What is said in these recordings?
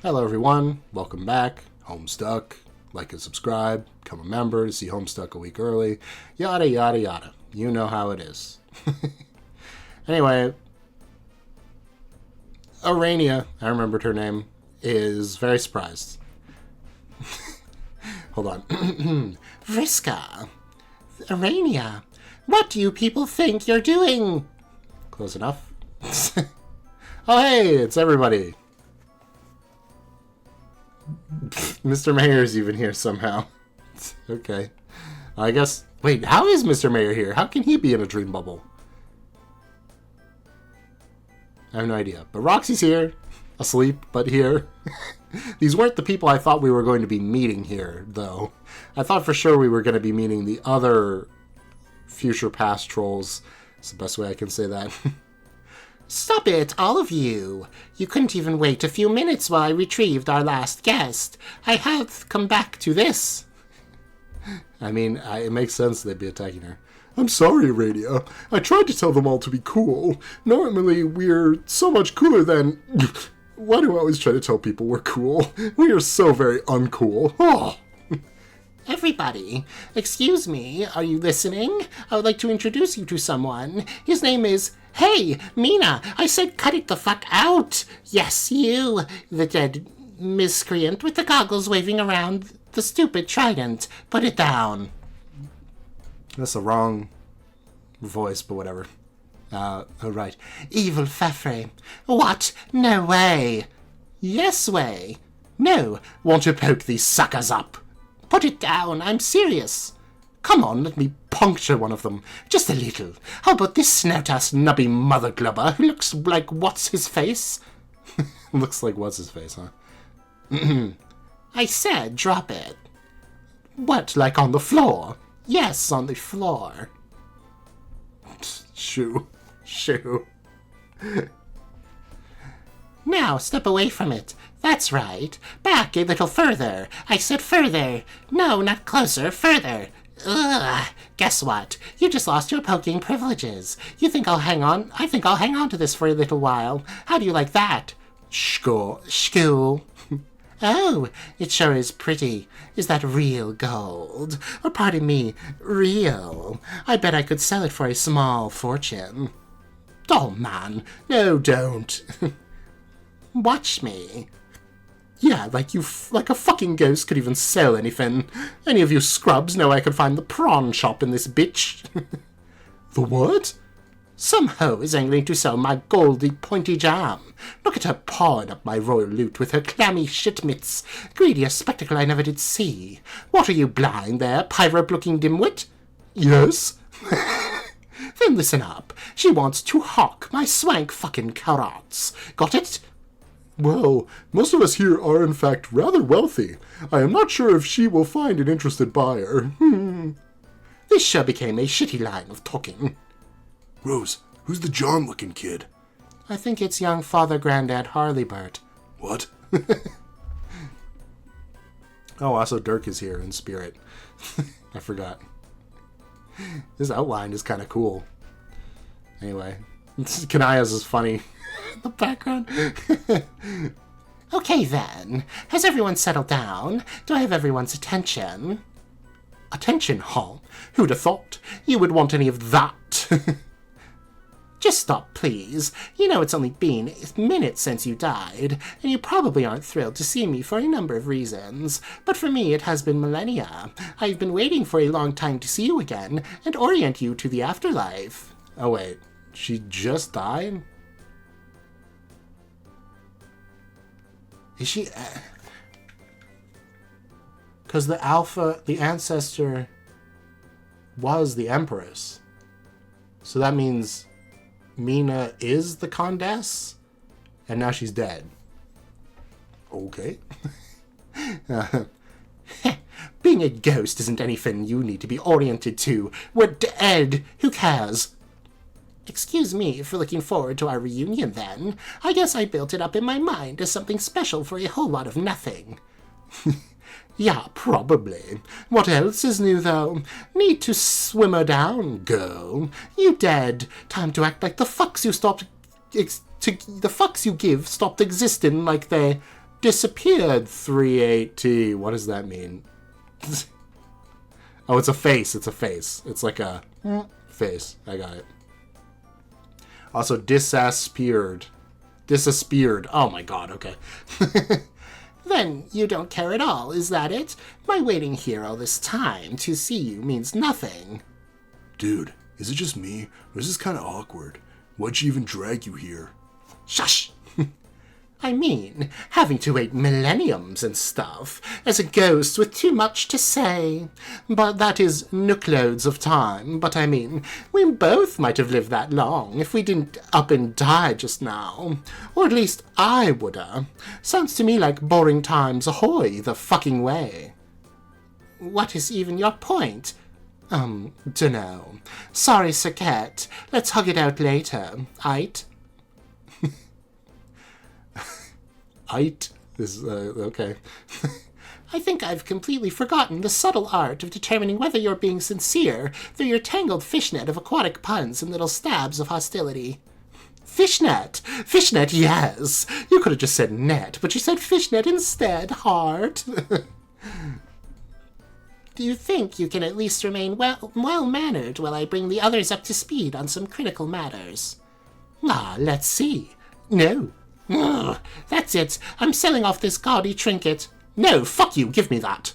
Hello everyone, welcome back, Homestuck, like and subscribe, become a member to see Homestuck a week early, yada yada yada, you know how it is. Anyway, Arania, I remembered her name, is very surprised. Hold on. Vriska, Arania, what do you people think you're doing? Close enough. Oh hey, it's everybody. Mr. Mayor's even here somehow. Okay. I guess... Wait, how is Mr. Mayor here? How can he be in a dream bubble? I have no idea. But Roxy's here. Asleep, but here. These weren't the people I thought we were going to be meeting here, though. I thought for sure we were going to be meeting the other future past trolls. That's the best way I can say that. Stop it, all of you. You couldn't even wait a few minutes while I retrieved our last guest. I have come back to this. I mean, it makes sense they'd be attacking her. I'm sorry, Radia. I tried to tell them all to be cool. Normally, we're so much cooler than... Why do I always try to tell people we're cool? We are so very uncool. Oh. Everybody, excuse me, are you listening? I would like to introduce you to someone. His name is... Hey, Mina, I said cut it the fuck out. Yes, you, the dead miscreant with the goggles waving around the stupid trident. Put it down. That's the wrong voice, but whatever. Oh, right. Evil Fafre. What? No way. Yes way. No, want to poke these suckers up. Put it down, I'm serious. Come on, let me puncture one of them. Just a little. How about this snout-ass nubby mother glubber who looks like what's-his-face? Looks like what's-his-face, huh? I said drop it. What, like on the floor? Yes, on the floor. Shoo. Shoo. Now, step away from it. That's right. Back a little further. I said further. No, not closer, further. Ugh. Guess what? You just lost your poking privileges. You think I'll hang on? I think I'll hang on to this for a little while. How do you like that? School. Oh, it sure is pretty. Is that real gold? Or pardon me, real? I bet I could sell it for a small fortune. Oh, man. No, don't. Watch me. Yeah, like a fucking ghost could even sell anything. Any of you scrubs know I could find the prawn shop in this bitch. The what? Some hoe is angling to sell my goldy pointy jam. Look at her pawing up my royal loot with her clammy shit mitts. Greedy a spectacle I never did see. What are you blind there, pirate-looking dimwit? Yes. Then listen up. She wants to hawk my swank fucking carrots. Got it? Well, most of us here are in fact rather wealthy. I am not sure if she will find an interested buyer. This sure became a shitty line of talking. Rose, who's the John-looking kid? I think it's young Father Grandad Harleybert. What? Oh, also Dirk is here in spirit. I forgot. This outline is kind of cool. Anyway, Kanaya's is funny. The background. Okay then. Has everyone settled down? Do I have everyone's attention? Attention, huh? Who'd have thought you would want any of that? Just stop, please. You know it's only been minutes since you died, and you probably aren't thrilled to see me for a number of reasons. But for me, it has been millennia. I've been waiting for a long time to see you again and orient you to the afterlife. Oh wait, she just died? Is she... Because the ancestor was the Empress. So that means Mina is the Condess? And now she's dead. Okay. Being a ghost isn't anything you need to be oriented to. We're dead. Who cares? Excuse me for looking forward to our reunion, then. I guess I built it up in my mind as something special for a whole lot of nothing. Yeah, probably. What else is new, though? Need to swimmer down, girl. You dead. Time to act like the fucks you stopped... the fucks you give stopped existing like they... Disappeared 380. What does that mean? Oh, it's a face. It's a face. It's like a face. I got it. Also, disappeared. Disappeared. Oh my god, okay. Then you don't care at all, is that it? My waiting here all this time to see you means nothing. Dude, is it just me, or is this kind of awkward? Why'd she even drag you here? Shush! I mean, having to wait millenniums and stuff, as a ghost with too much to say. But that is nookloads of time. But I mean, we both might have lived that long if we didn't up and die just now. Or at least I woulda. Sounds to me like boring times ahoy the fucking way. What is even your point? Dunno. Sorry, Sir Cat. Let's hug it out later, aight? Aight? This is, okay. I think I've completely forgotten the subtle art of determining whether you're being sincere through your tangled fishnet of aquatic puns and little stabs of hostility. Fishnet! Fishnet, yes! You could have just said net, but you said fishnet instead, heart. Do you think you can at least remain well-mannered while I bring the others up to speed on some critical matters? Ah, let's see. No. Ugh, that's it. I'm selling off this gaudy trinket. No, fuck you. Give me that.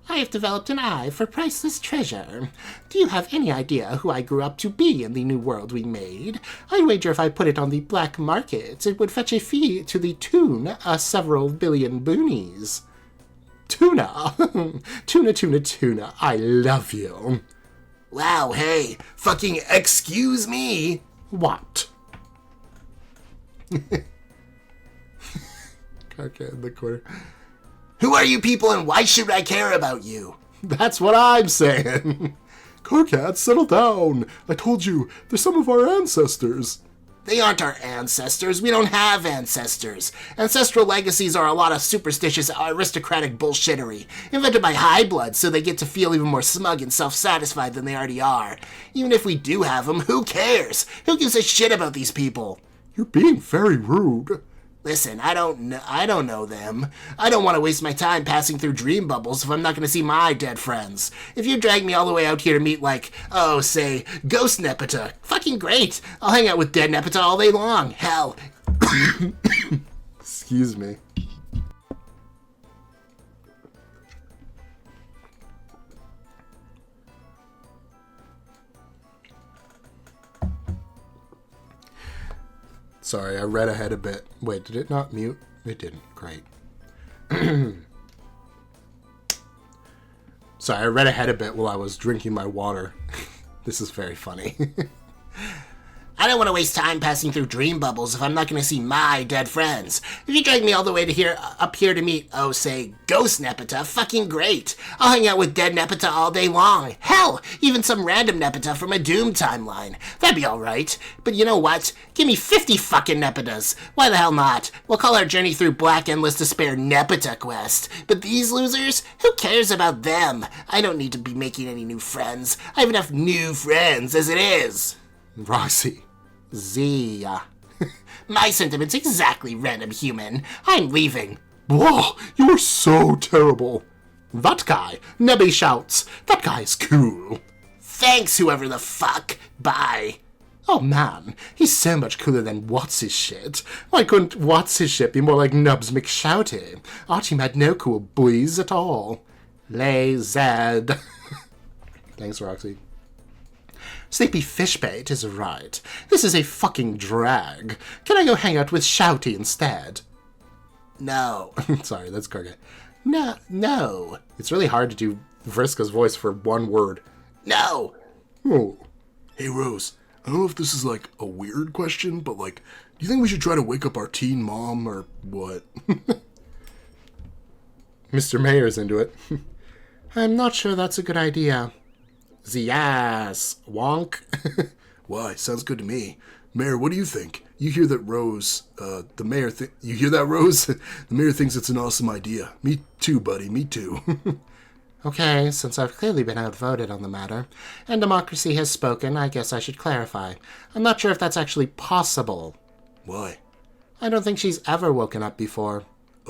I have developed an eye for priceless treasure. Do you have any idea who I grew up to be in the new world we made? I'd wager if I put it on the black market, it would fetch a fee to the tune of several billion boonies. Tuna. Tuna. I love you. Wow, hey, fucking excuse me. What? Okay, in the corner. Who are you people and why should I care about you? That's what I'm saying. Carcat, settle down. I told you, they're some of our ancestors. They aren't our ancestors. We don't have ancestors. Ancestral legacies are a lot of superstitious aristocratic bullshittery, invented by high blood so they get to feel even more smug and self-satisfied than they already are. Even if we do have them, who cares? Who gives a shit about these people? You're being very rude. Listen, I don't know them. I don't want to waste my time passing through dream bubbles if I'm not going to see my dead friends. If you drag me all the way out here to meet, like, say, Ghost Nepeta, fucking great. I'll hang out with dead Nepeta all day long. Hell. Excuse me. Sorry, I read ahead a bit. Wait, did it not mute? It didn't. Great. Sorry, I read ahead a bit while I was drinking my water. This is very funny. I don't want to waste time passing through dream bubbles if I'm not going to see my dead friends. If you drag me all the way to up here to meet, say, Ghost Nepeta, fucking great. I'll hang out with dead Nepeta all day long. Hell, even some random Nepeta from a Doom timeline. That'd be alright. But you know what? Give me 50 fucking Nepetas. Why the hell not? We'll call our journey through Black Endless Despair Nepeta Quest. But these losers? Who cares about them? I don't need to be making any new friends. I have enough new friends as it is. Roxy. Z. My sentiments exactly, random human. I'm leaving. Whoa, you are so terrible. That guy, Nebby shouts. That guy's cool. Thanks, whoever the fuck. Bye. Oh man, he's so much cooler than What's-His-Shit. Why couldn't What's-His-Shit be more like Nubs McShouty? Our team had no cool boys at all. Lay Zed. Thanks, Roxy. Sleepy Fishbait is right. This is a fucking drag. Can I go hang out with Shouty instead? No. Sorry, that's Karga. No. It's really hard to do Vriska's voice for one word. No. Oh. Hey, Rose, I don't know if this is, like, a weird question, but, like, do you think we should try to wake up our teen mom, or what? Mr. Mayer's into it. I'm not sure that's a good idea. Yes, wonk. Why? Sounds good to me. Mayor, what do you think? You hear that Rose, the mayor, you hear that, Rose? The mayor thinks it's an awesome idea. Me too, buddy, me too. Okay, since I've clearly been outvoted on the matter, and democracy has spoken, I guess I should clarify. I'm not sure if that's actually possible. Why? I don't think she's ever woken up before.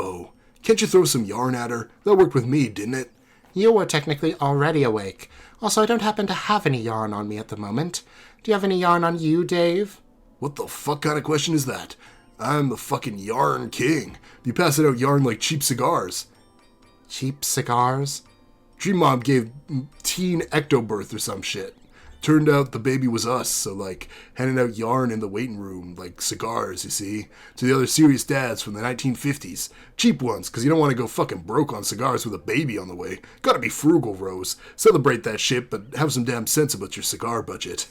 Oh, can't you throw some yarn at her? That worked with me, didn't it? You were technically already awake. Also, I don't happen to have any yarn on me at the moment. Do you have any yarn on you, Dave? What the fuck kind of question is that? I'm the fucking yarn king. You passing out yarn like cheap cigars. Cheap cigars? Dream Mom gave teen ectobirth or some shit. Turned out the baby was us, so like handing out yarn in the waiting room, like cigars, you see, to the other serious dads from the 1950s. Cheap ones, because you don't want to go fucking broke on cigars with a baby on the way. Gotta be frugal, Rose. Celebrate that shit, but have some damn sense about your cigar budget.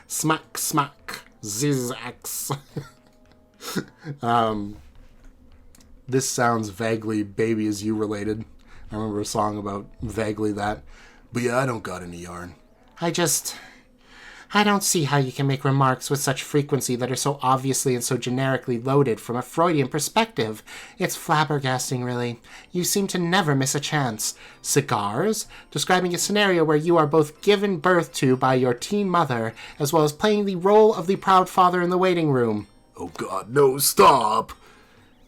Smack, smack, zizzax. This sounds vaguely Baby Is You related. I remember a song about vaguely that. But yeah, I don't got any yarn. I don't see how you can make remarks with such frequency that are so obviously and so generically loaded from a Freudian perspective. It's flabbergasting, really. You seem to never miss a chance. Cigars? Describing a scenario where you are both given birth to by your teen mother, as well as playing the role of the proud father in the waiting room. Oh god, no, stop!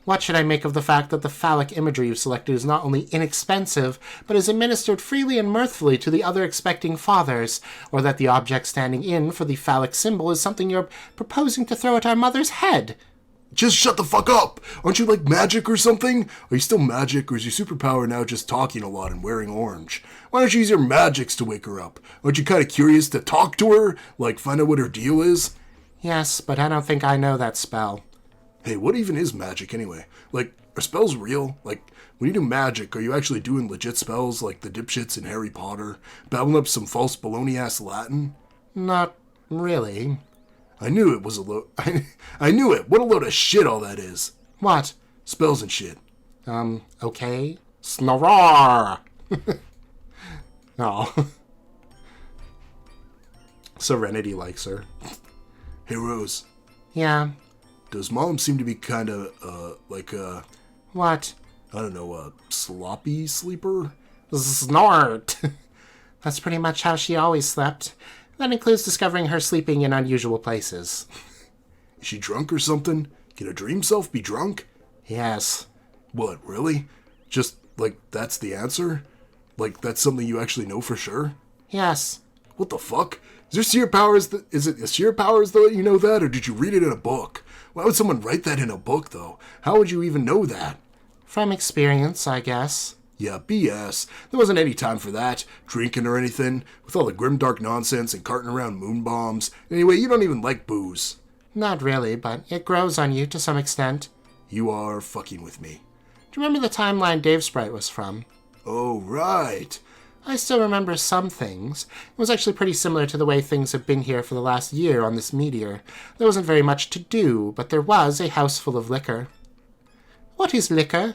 What should I make of the fact that the phallic imagery you've selected is not only inexpensive, but is administered freely and mirthfully to the other expecting fathers, or that the object standing in for the phallic symbol is something you're proposing to throw at our mother's head? Just shut the fuck up! Aren't you like magic or something? Are you still magic, or is your superpower now just talking a lot and wearing orange? Why don't you use your magics to wake her up? Aren't you kind of curious to talk to her? Like, find out what her deal is? Yes, but I don't think I know that spell. Hey, what even is magic anyway? Like, are spells real? Like, when you do magic, are you actually doing legit spells like the dipshits in Harry Potter? Babbling up some false baloney-ass Latin? Not really. I knew it was a load... I knew it! What a load of shit all that is! What? Spells and shit. Okay. Snorar! Oh. Serenity likes her. Hey, Rose. Yeah? Does Mom seem to be kind of, What? I don't know, a sloppy sleeper? Snort! That's pretty much how she always slept. That includes discovering her sleeping in unusual places. Is she drunk or something? Can a dream self be drunk? Yes. What, really? Just, like, that's the answer? Like, that's something you actually know for sure? Yes. What the fuck? Is there sheer powers that... Is it sheer powers that let you know that, or did you read it in a book? Why would someone write that in a book, though? How would you even know that? From experience, I guess. Yeah, BS. There wasn't any time for that. Drinking or anything. With all the grimdark nonsense and carting around moon bombs. Anyway, you don't even like booze. Not really, but it grows on you to some extent. You are fucking with me. Do you remember the timeline Dave Sprite was from? Oh, right. I still remember some things. It was actually pretty similar to the way things have been here for the last year on this meteor. There wasn't very much to do, but there was a house full of liquor. What is liquor?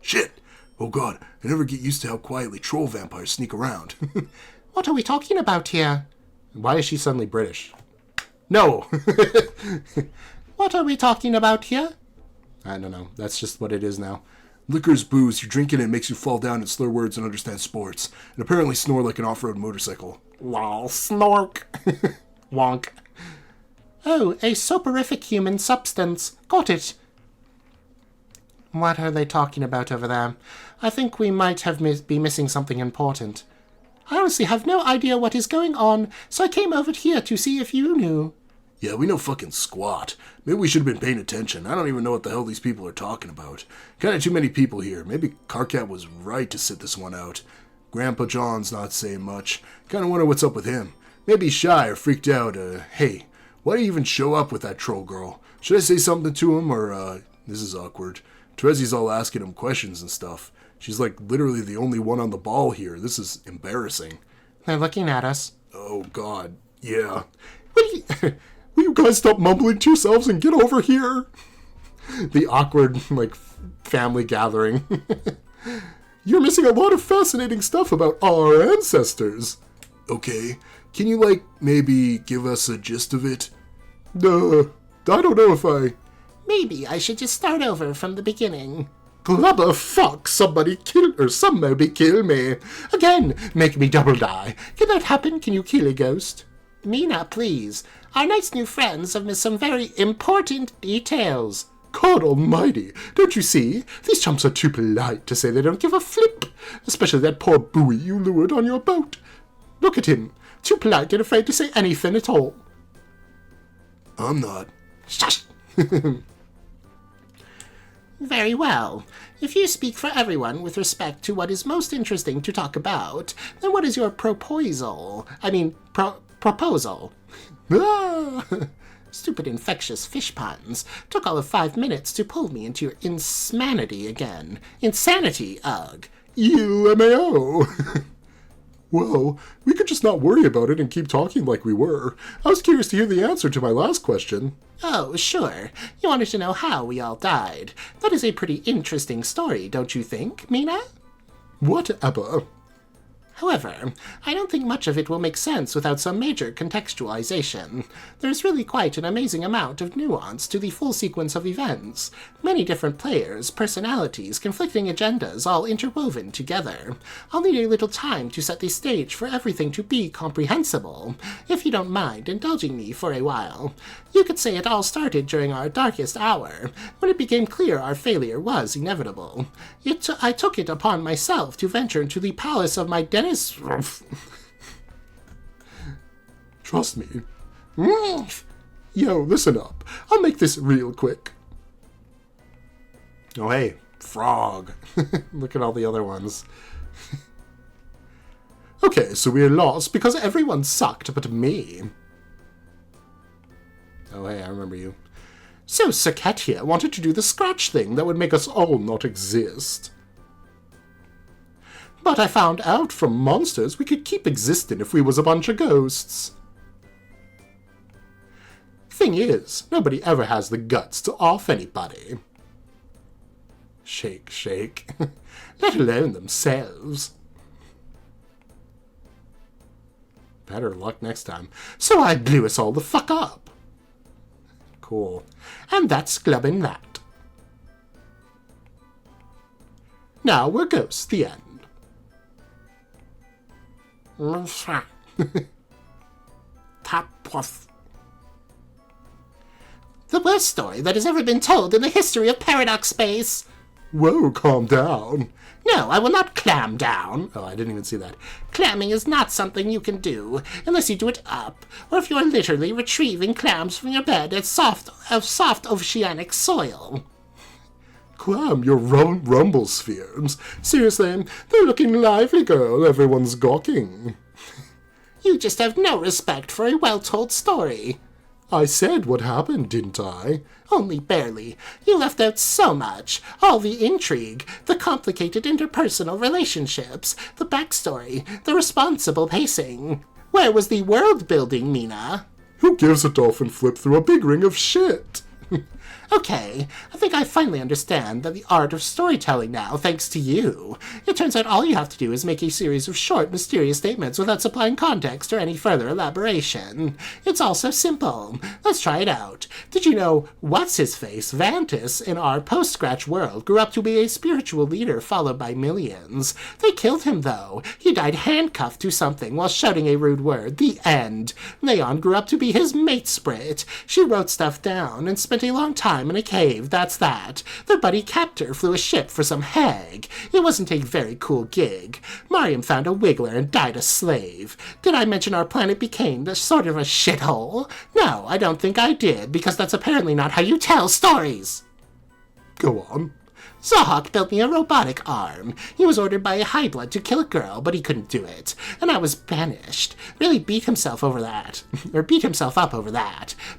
Shit! Oh god, I never get used to how quietly troll vampires sneak around. What are we talking about here? Why is she suddenly British? No! What are we talking about here? I don't know. That's just what it is now. Liquor's booze. You drink it and it makes you fall down and slur words and understand sports. And apparently snore like an off-road motorcycle. Lol, snork. Wonk. Oh, a soporific human substance. Got it. What are they talking about over there? I think we might have be missing something important. I honestly have no idea what is going on, so I came over here to see if you knew. Yeah, we know fucking squat. Maybe we should have been paying attention. I don't even know what the hell these people are talking about. Kinda too many people here. Maybe Carcat was right to sit this one out. Grandpa John's not saying much. Kinda wonder what's up with him. Maybe he's shy or freaked out. Hey, why do you even show up with that troll girl? Should I say something to him, or, this is awkward. Terezi's all asking him questions and stuff. She's like literally the only one on the ball here. This is embarrassing. They're looking at us. Oh, God. Yeah. Will you guys stop mumbling to yourselves and get over here? The awkward, family gathering. You're missing a lot of fascinating stuff about our ancestors. Okay. Can you, maybe give us a gist of it? I don't know if I... Maybe I should just start over from the beginning. Blubber fuck, somebody kill me. Again, make me double die. Can that happen? Can you kill a ghost? Mina, please. Our nice new friends have missed some very important details. God almighty, don't you see? These chumps are too polite to say they don't give a flip. Especially that poor buoy you lured on your boat. Look at him. Too polite and afraid to say anything at all. I'm not. Shush! Very well. If you speak for everyone with respect to what is most interesting to talk about, then what is your proposal? Proposal. Ah! Stupid infectious fish puns. Took all of 5 minutes to pull me into your insanity again. Insanity, ugh. LMAO. Well, we could just not worry about it and keep talking like we were. I was curious to hear the answer to my last question. Oh, sure. You wanted to know how we all died. That is a pretty interesting story, don't you think, Mina? Whatever. However, I don't think much of it will make sense without some major contextualization. There's really quite an amazing amount of nuance to the full sequence of events. Many different players, personalities, conflicting agendas all interwoven together. I'll need a little time to set the stage for everything to be comprehensible, if you don't mind indulging me for a while. You could say it all started during our darkest hour, when it became clear our failure was inevitable. I took it upon myself to venture into the palace of my Dennis. Trust me. Yo, listen up. I'll make this real quick. Oh, hey, frog. Look at all the other ones. Okay, so we're lost because everyone sucked but me. Oh, hey, I remember you. So Saket here wanted to do the scratch thing that would make us all not exist. But I found out from monsters we could keep existing if we was a bunch of ghosts. Thing is, nobody ever has the guts to off anybody. Shake, shake. Let alone themselves. Better luck next time. So I blew us all the fuck up. Cool. And that's glubbing that. Now we're ghosts, the end. The worst story that has ever been told in the history of Paradox Space. Whoa, calm down. No, I will not clam down. Oh, I didn't even see that. Clamming is not something you can do, unless you do it up, or if you are literally retrieving clams from your bed of soft oceanic soil. Clam your rumble spheres. Seriously, they're looking lively, girl. Everyone's gawking. You just have no respect for a well-told story. I said what happened, didn't I? Only barely. You left out so much. All the intrigue, the complicated interpersonal relationships, the backstory, the responsible pacing. Where was the world building, Mina? Who gives a dolphin flip through a big ring of shit? Okay, I think I finally understand the art of storytelling now, thanks to you. It turns out all you have to do is make a series of short, mysterious statements without supplying context or any further elaboration. It's all so simple. Let's try it out. Did you know What's-His-Face, Vantis, in our post-Scratch world, grew up to be a spiritual leader followed by millions? They killed him, though. He died handcuffed to something while shouting a rude word. The end. Leon grew up to be his mate Sprit. She wrote stuff down and spent a long time in a cave, that's that. Their buddy captor flew a ship for some hag. It wasn't a very cool gig. Mariam found a wiggler and died a slave. Did I mention our planet became sort of a shithole? No, I don't think I did, because that's apparently not how you tell stories. Go on. Zahak built me a robotic arm. He was ordered by a High-Blood to kill a girl, but he couldn't do it. And I was banished. Really beat himself up over that.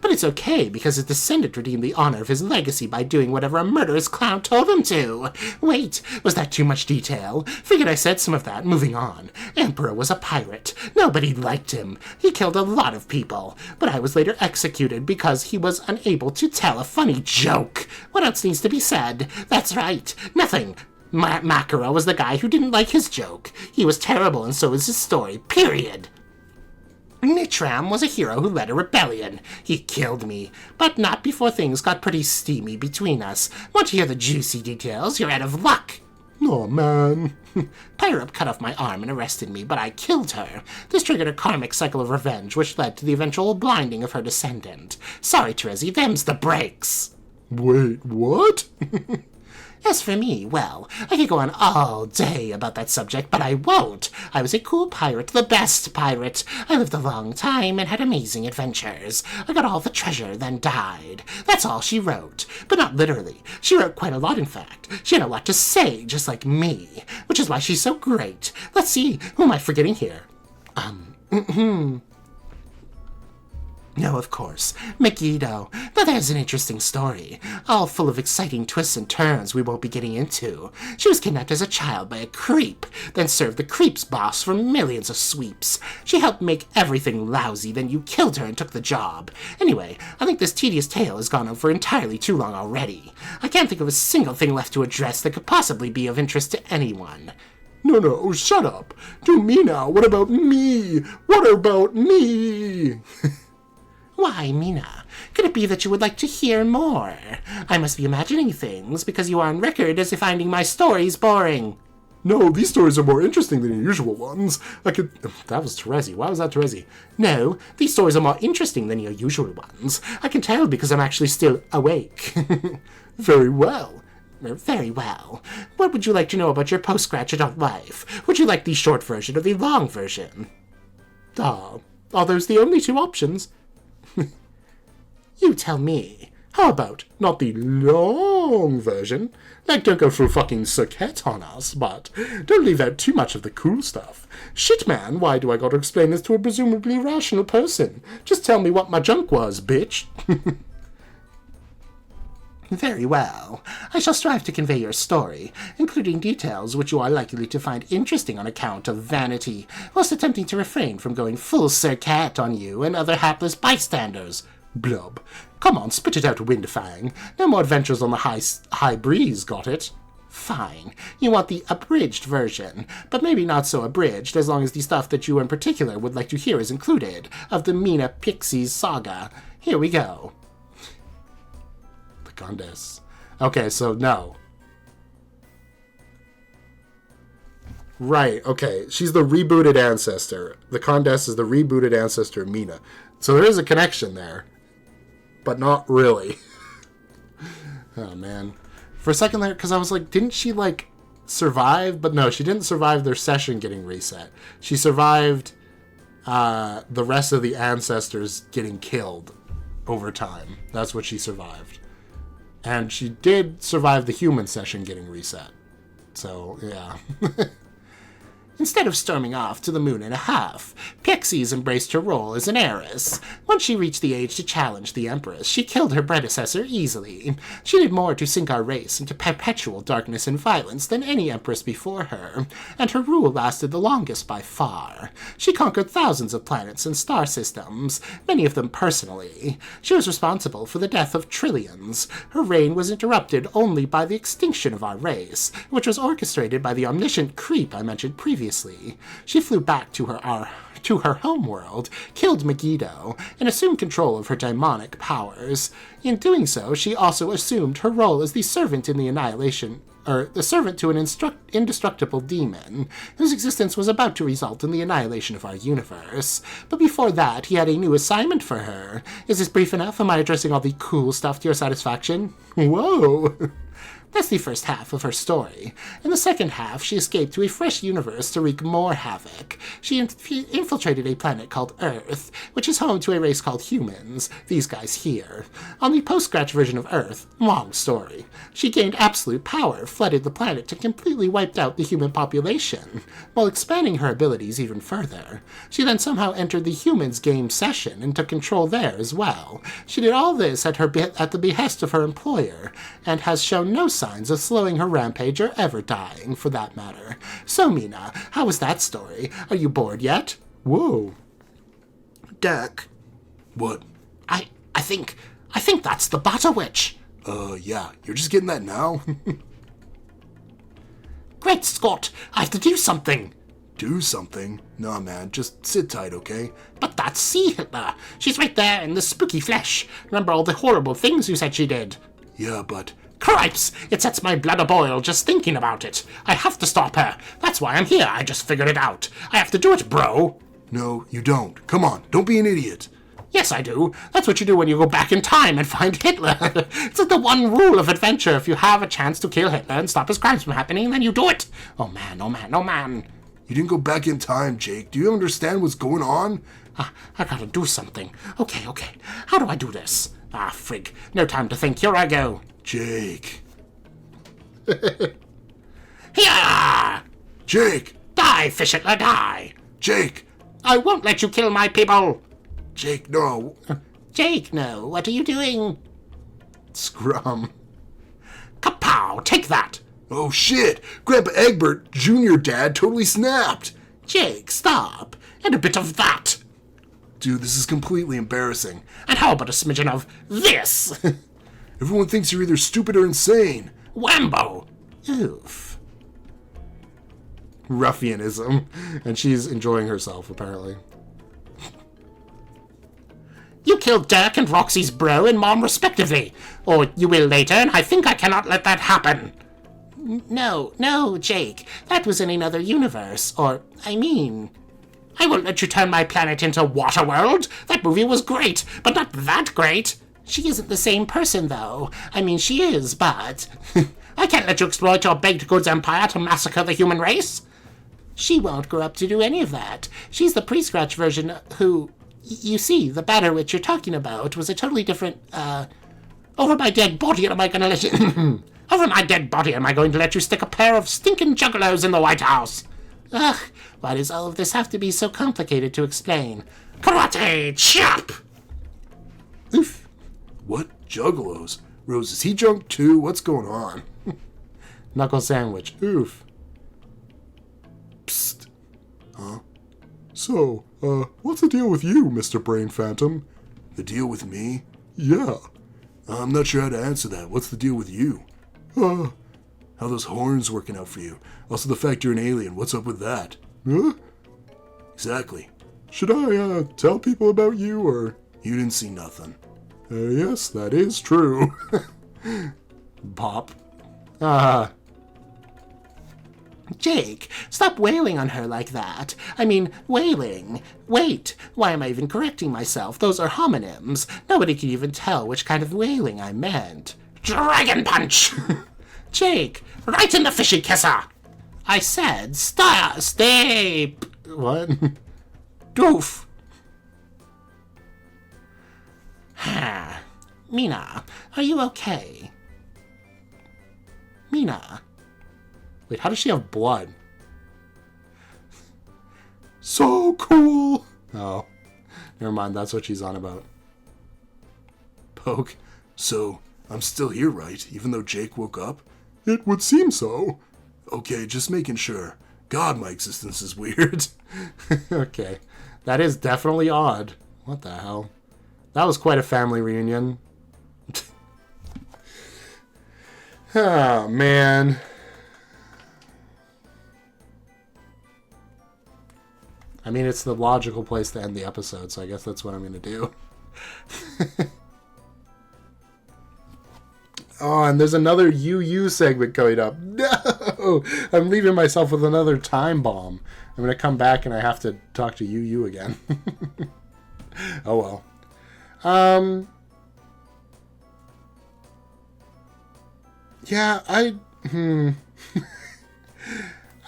But it's okay, because his descendant redeemed the honor of his legacy by doing whatever a murderous clown told him to. Wait, was that too much detail? Figured I said some of that, moving on. Emperor was a pirate. Nobody liked him. He killed a lot of people. But I was later executed because he was unable to tell a funny joke. What else needs to be said? That's right. Nothing. Makara was the guy who didn't like his joke. He was terrible, and so was his story. Period. Nitram was a hero who led a rebellion. He killed me, but not before things got pretty steamy between us. Want to hear the juicy details? You're out of luck. Oh, man. Pyrup cut off my arm and arrested me, but I killed her. This triggered a karmic cycle of revenge, which led to the eventual blinding of her descendant. Sorry, Terezi, them's the breaks. Wait, what? As for me, well, I could go on all day about that subject, but I won't. I was a cool pirate, the best pirate. I lived a long time and had amazing adventures. I got all the treasure, then died. That's all she wrote. But not literally. She wrote quite a lot, in fact. She had a lot to say, just like me. Which is why she's so great. Let's see, who am I forgetting here? No, of course. Megiddo. Now there's an interesting story, all full of exciting twists and turns we won't be getting into. She was kidnapped as a child by a creep, then served the creep's boss for millions of sweeps. She helped make everything lousy, then you killed her and took the job. Anyway, I think this tedious tale has gone on for entirely too long already. I can't think of a single thing left to address that could possibly be of interest to anyone. No, shut up. Do me now. What about me? What about me? Why, Mina, could it be that you would like to hear more? I must be imagining things, because you are on record as if finding my stories boring. No, these stories are more interesting than your usual ones. That was Terezi. Why was that Terezi? No, these stories are more interesting than your usual ones. I can tell because I'm actually still awake. Very well. Very well. What would you like to know about your postgraduate adult life? Would you like the short version or the long version? Are those the only two options? You tell me. How about not the long version? Like, don't go full fucking Circuit on us, but don't leave out too much of the cool stuff. Shit, man, why do I gotta explain this to a presumably rational person? Just tell me what my junk was, bitch. Very well. I shall strive to convey your story, including details which you are likely to find interesting on account of vanity, whilst attempting to refrain from going full Circuit on you and other hapless bystanders. Blub. Come on, spit it out, Windfang. No more adventures on the high breeze, got it? Fine. You want the abridged version, but maybe not so abridged as long as the stuff that you in particular would like to hear is included, of the Mina Pixies saga. Here we go. The Goddess. Okay, so no. Right, okay. She's the rebooted ancestor. The Condess is the rebooted ancestor, Mina. So there is a connection there. But not really. Oh, man. For a second there, because I was like, didn't she, like, survive? But no, she didn't survive their session getting reset. She survived the rest of the ancestors getting killed over time. That's what she survived. And she did survive the human session getting reset. So, yeah. Instead of storming off to the moon and a half, Pixies embraced her role as an heiress. Once she reached the age to challenge the Empress, she killed her predecessor easily. She did more to sink our race into perpetual darkness and violence than any Empress before her, and her rule lasted the longest by far. She conquered thousands of planets and star systems, many of them personally. She was responsible for the death of trillions. Her reign was interrupted only by the extinction of our race, which was orchestrated by the omniscient creep I mentioned previously. She flew back to her homeworld, killed Megiddo, and assumed control of her demonic powers. In doing so, she also assumed her role as the servant in the annihilation, or the servant to an indestructible demon, whose existence was about to result in the annihilation of our universe. But before that, he had a new assignment for her. Is this brief enough? Am I addressing all the cool stuff to your satisfaction? Whoa! That's the first half of her story. In the second half, she escaped to a fresh universe to wreak more havoc. She infiltrated a planet called Earth, which is home to a race called humans, these guys here. On the post-scratch version of Earth, long story, she gained absolute power, flooded the planet, and completely wiped out the human population, while expanding her abilities even further. She then somehow entered the humans' game session and took control there as well. She did all this at the behest of her employer, and has shown no signs of slowing her rampage or ever dying, for that matter. So, Mina, how was that story? Are you bored yet? Whoa. Dirk. What? I think that's the Butter Witch. Yeah. You're just getting that now? Great Scott! I have to do something. Do something? Nah, man. Just sit tight, okay? But that's Sea Hitler. She's right there in the spooky flesh. Remember all the horrible things you said she did? Yeah, but... Cripes! It sets my blood a-boil just thinking about it. I have to stop her. That's why I'm here. I just figured it out. I have to do it, bro. No, you don't. Come on, don't be an idiot. Yes, I do. That's what you do when you go back in time and find Hitler. It's like the one rule of adventure. If you have a chance to kill Hitler and stop his crimes from happening, then you do it. Oh man, oh man, oh man. You didn't go back in time, Jake. Do you understand what's going on? I gotta do something. Okay. How do I do this? Frig. No time to think. Here I go. Jake. Here! Jake! Die, Fish Hitler, die! Jake! I won't let you kill my people! Jake, no. Jake, no. What are you doing? Scrum. Kapow! Take that! Oh shit! Grandpa Egbert, Jr. Dad, totally snapped! Jake, stop! And a bit of that! Dude, this is completely embarrassing. And how about a smidgen of this? Everyone thinks you're either stupid or insane. Whambo! Oof. Ruffianism. And she's enjoying herself, apparently. You killed Dirk and Roxy's bro and mom respectively. Or you will later, and I think I cannot let that happen. No, Jake. That was in another universe. I won't let you turn my planet into Waterworld. That movie was great, but not that great. She isn't the same person, though. She is, but... I can't let you exploit your baked goods empire to massacre the human race. She won't grow up to do any of that. She's the pre-scratch version who... You see, the batter which you're talking about was a totally different, Over my dead body am I going to let you... Over my dead body am I going to let you stick a pair of stinking juggalos in the White House? Ugh, why does all of this have to be so complicated to explain? Karate chop! Oof. What? Juggalos? Rose, is he drunk too? What's going on? Knuckle sandwich. Oof. Psst. Huh? So, what's the deal with you, Mr. Brain Phantom? The deal with me? Yeah. I'm not sure how to answer that. What's the deal with you? How those horns working out for you? Also the fact you're an alien. What's up with that? Huh? Exactly. Should I, tell people about you, or? You didn't see nothing. Yes, that is true. Pop. Jake, stop wailing on her like that. Wailing. Wait, why am I even correcting myself? Those are homonyms. Nobody can even tell which kind of wailing I meant. Dragon punch! Jake, right in the fishy kisser! I said, stay. What? Doof. Mina, are you okay? Mina. Wait, how does she have blood? So cool! Oh, never mind. That's what she's on about. Poke. So, I'm still here, right? Even though Jake woke up? It would seem so. Okay, just making sure. God, my existence is weird. Okay. That is definitely odd. What the hell? That was quite a family reunion. Oh, man. It's the logical place to end the episode, so I guess that's what I'm going to do. Oh, and there's another UU segment coming up. No! I'm leaving myself with another time bomb. I'm going to come back and I have to talk to UU again. Oh, well. Yeah, I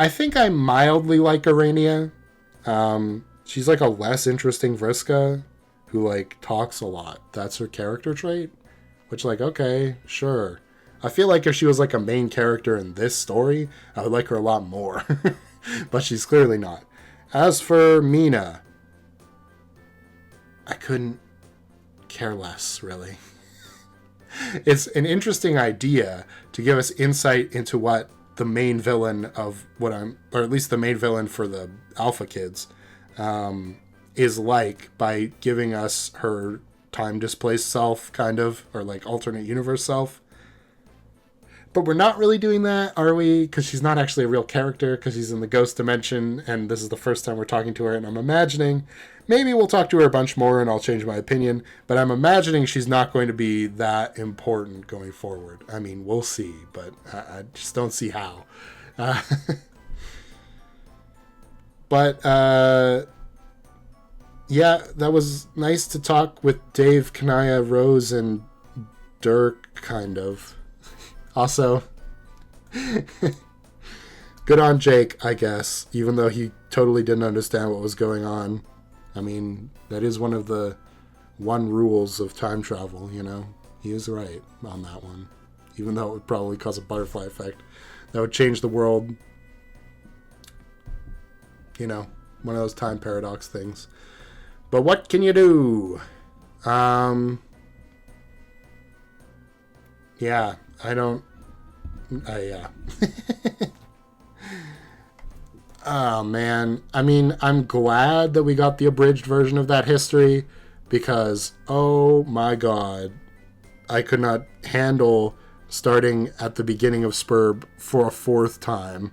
think I mildly like Arania. She's like a less interesting Vriska who talks a lot. That's her character trait. Which okay, sure. I feel like if she was a main character in this story, I would like her a lot more. But she's clearly not. As for Mina, I couldn't care less, really. It's an interesting idea to give us insight into what the main villain of or at least the main villain for the Alpha Kids, is like by giving us her time displaced self, kind of, or alternate universe self. But we're not really doing that, are we? Because she's not actually a real character, because she's in the ghost dimension, and this is the first time we're talking to her, and I'm imagining maybe we'll talk to her a bunch more and I'll change my opinion, but I'm imagining she's not going to be that important going forward. We'll see, but I just don't see how. But yeah, that was nice to talk with Dave, Kanaya, Rose, and Dirk, kind of. Also, good on Jake, I guess, even though he totally didn't understand what was going on. I mean, that is one of the rules of time travel, you know? He is right on that one. Even though it would probably cause a butterfly effect. That would change the world. You know, one of those time paradox things. But what can you do? Yeah, yeah. Oh, man. I mean, I'm glad that we got the abridged version of that history because, oh my god, I could not handle starting at the beginning of Spurb for a fourth time.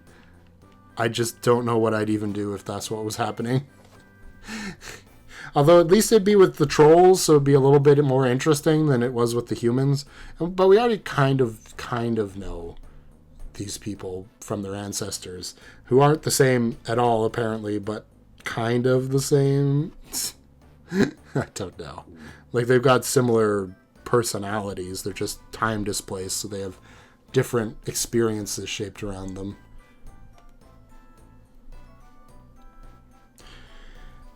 I just don't know what I'd even do if that's what was happening. Although at least it'd be with the trolls, so it'd be a little bit more interesting than it was with the humans. But we already kind of know these people from their ancestors, who aren't the same at all apparently, but kind of the same. I don't know. Like, they've got similar personalities. They're just time displaced, so they have different experiences shaped around them.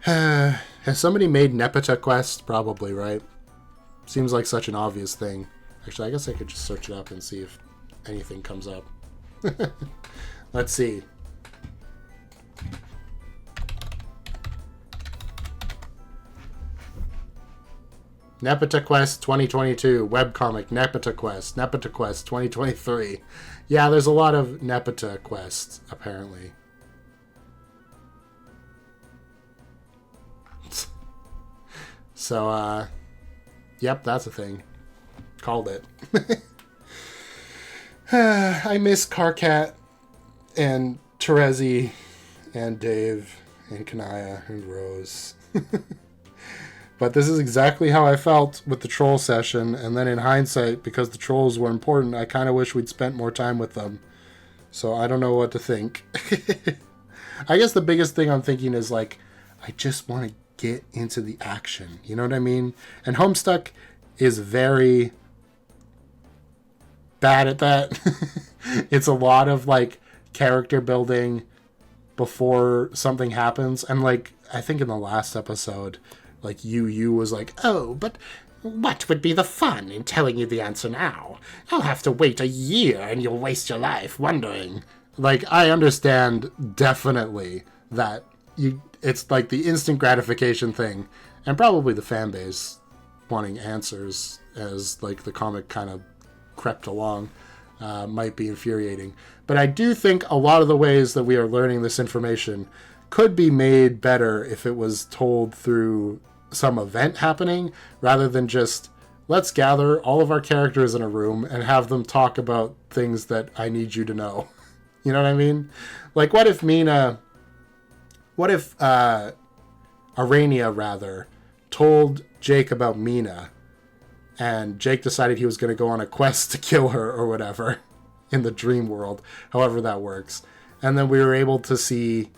Has somebody made Nepeta Quest? Probably, right? Seems like such an obvious thing. Actually, I guess I could just search it up and see if anything comes up. Let's see. Nepeta Quest 2022 webcomic Nepeta Quest 2023. Yeah, there's a lot of Nepeta quests apparently. So yep, that's a thing. Called it. I miss Carcat and Terezi and Dave and Kanaya and Rose. But this is exactly how I felt with the troll session, and then in hindsight, because the trolls were important, I kind of wish we'd spent more time with them. So I don't know what to think. I guess the biggest thing I'm thinking is, like, I just want to get into the action. You know what I mean? And Homestuck is very bad at that. It's a lot of, like, character building before something happens. And, like, I think in the last episode, like, Yu was like, Oh, but what would be the fun in telling you the answer now? I'll have to wait a year and you'll waste your life wondering. like, I understand definitely that it's like the instant gratification thing, and probably the fan base wanting answers as, like, the comic kind of crept along might be infuriating. But I do think a lot of the ways that we are learning this information could be made better if it was told through some event happening rather than just, let's gather all of our characters in a room and have them talk about things that I need you to know. You know what I mean? Like, what if Arania, rather, told Jake about Mina, and Jake decided he was going to go on a quest to kill her or whatever in the dream world, however that works. And then we were able to see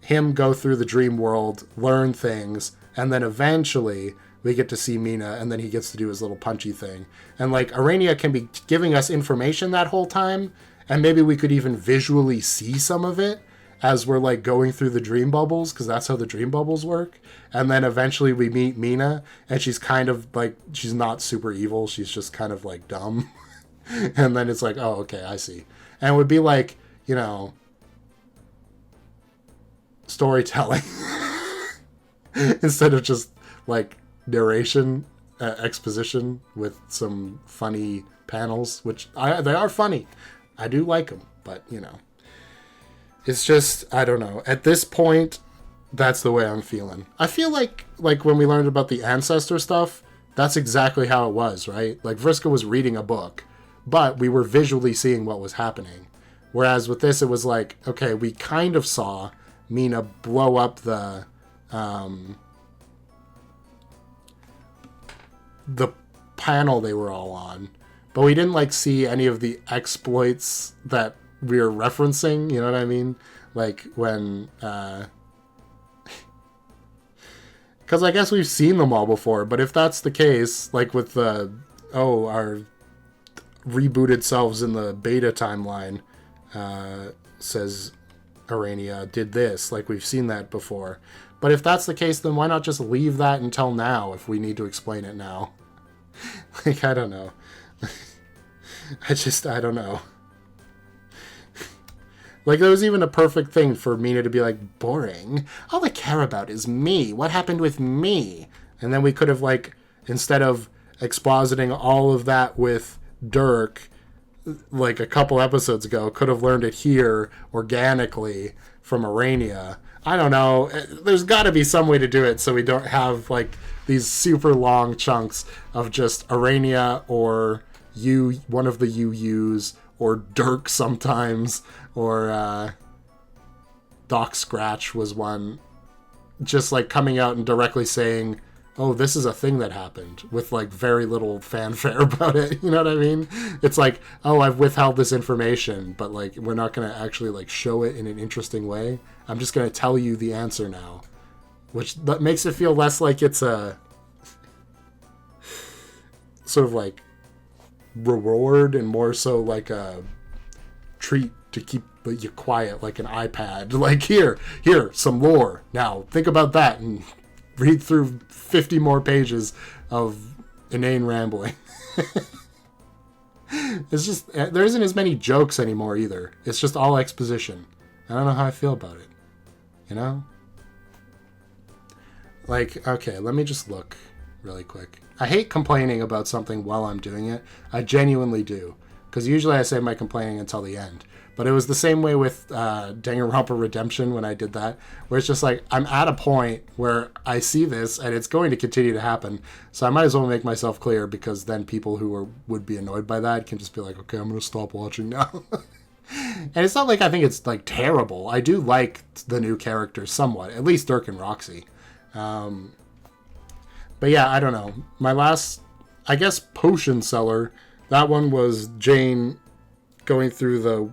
him go through the dream world, learn things, and then eventually we get to see Mina, and then he gets to do his little punchy thing. And, like, Arania can be giving us information that whole time, and maybe we could even visually see some of it as we're, like, going through the dream bubbles, because that's how the dream bubbles work. And then eventually we meet Mina, and she's kind of, like, she's not super evil, she's just kind of, like, dumb. And then it's like, oh, okay, I see. And it would be like, you know, storytelling instead of just, like, narration, exposition with some funny panels, which they are funny. I do like them, but, you know, it's just, I don't know. At this point, that's the way I'm feeling. I feel like when we learned about the ancestor stuff, that's exactly how it was, right? Like, Vriska was reading a book, but we were visually seeing what was happening. Whereas with this, it was like, okay, we kind of saw Mina blow up the panel they were all on, but we didn't, like, see any of the exploits that we were referencing, you know what I mean? Like, when Because I guess we've seen them all before, but if that's the case, like with the, our rebooted selves in the beta timeline, says Arania did this, like we've seen that before. But if that's the case, then why not just leave that until now if we need to explain it now? Like, I don't know. I don't know. Like, there was even a perfect thing for Mina to be like, boring. All I care about is me. What happened with me? And then we could have, like, instead of expositing all of that with Dirk, like a couple episodes ago, could have learned it here organically from Arania. I don't know. There's got to be some way to do it so we don't have, like, these super long chunks of just Arania or one of the UUs, or Dirk sometimes, or Doc Scratch was one, just like coming out and directly saying, oh, this is a thing that happened, with like very little fanfare about it. You know what I mean? It's like, oh, I've withheld this information, but like we're not going to actually like show it in an interesting way. I'm just going to tell you the answer now, which that makes it feel less like it's a sort of like reward and more so like a treat to keep you quiet, like an iPad. Like, here, some lore. Now, think about that and read through 50 more pages of inane rambling. It's just, there isn't as many jokes anymore either. It's just all exposition. I don't know how I feel about it. You know? Like, okay, let me just look really quick. I hate complaining about something while I'm doing it. I genuinely do. Because usually I save my complaining until the end. But it was the same way with Danganronpa Redemption when I did that, where it's just like, I'm at a point where I see this and it's going to continue to happen. So I might as well make myself clear, because then people who would be annoyed by that can just be like, okay, I'm going to stop watching now. And it's not like I think it's like terrible. I do like the new characters somewhat, at least Dirk and Roxy. But yeah, I don't know. My last, I guess, potion seller, that one was Jane going through the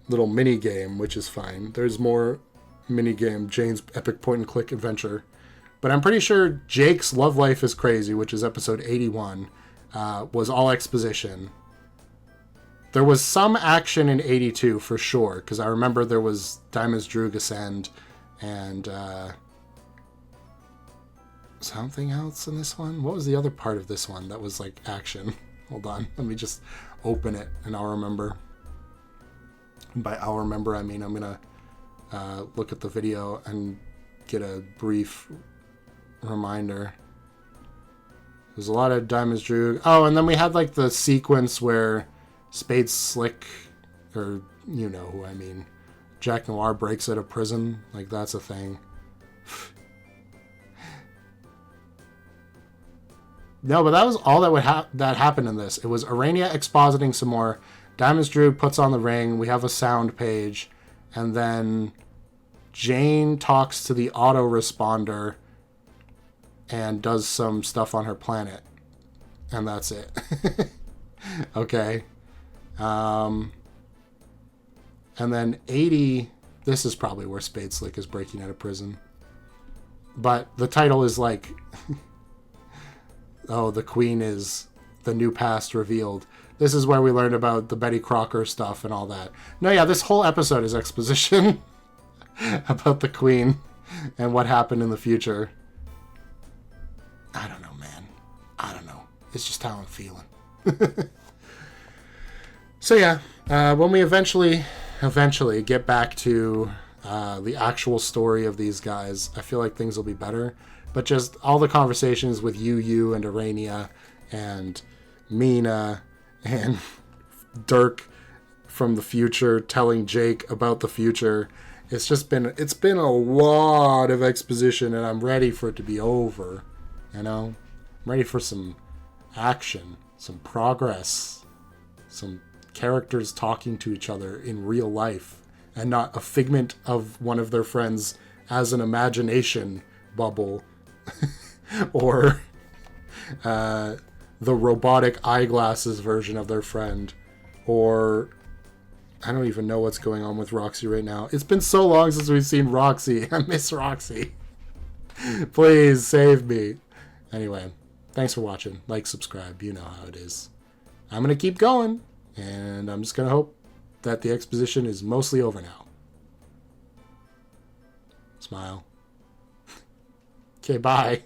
little mini game, which is fine. There's more mini game, Jane's epic point and click adventure. But I'm pretty sure Jake's Love Life is Crazy, which is episode 81, was all exposition. There was some action in 82 for sure, because I remember there was Diamond's Droog Ascend and something else in this one. What was the other part of this one that was like action? Hold on, let me just open it and I'll remember. And by I'll remember, I mean I'm gonna look at the video and get a brief reminder. There's a lot of Diamond's Droog. Oh, and then we had like the sequence where Spade Slick, or you know who I mean, Jack Noir breaks out of prison. Like, that's a thing. No, but that was all that happened in this. It was Arania expositing some more. Diamond's Droog puts on the ring. We have a sound page. And then Jane talks to the autoresponder and does some stuff on her planet. And that's it. Okay. And then 80... This is probably where Spade Slick is breaking out of prison. But the title is like... oh, the Queen is the new past revealed. This is where we learned about the Betty Crocker stuff and all that. No, yeah, this whole episode is exposition about the Queen and what happened in the future. I don't know, man. I don't know. It's just how I'm feeling. So yeah, when we eventually get back to the actual story of these guys, I feel like things will be better. But just all the conversations with UU and Arania and Mina and Dirk from the future telling Jake about the future, it's been a lot of exposition, and I'm ready for it to be over. You know, I'm ready for some action, some progress, some characters talking to each other in real life, and not a figment of one of their friends as an imagination bubble. Or the robotic eyeglasses version of their friend. Or I don't even know what's going on with Roxy right now. It's been so long since we've seen Roxy. I miss Roxy. Please save me. Anyway, thanks for watching. Like, subscribe. You know how it is. I'm going to keep going, and I'm just going to hope that the exposition is mostly over now. Smile. Okay, bye.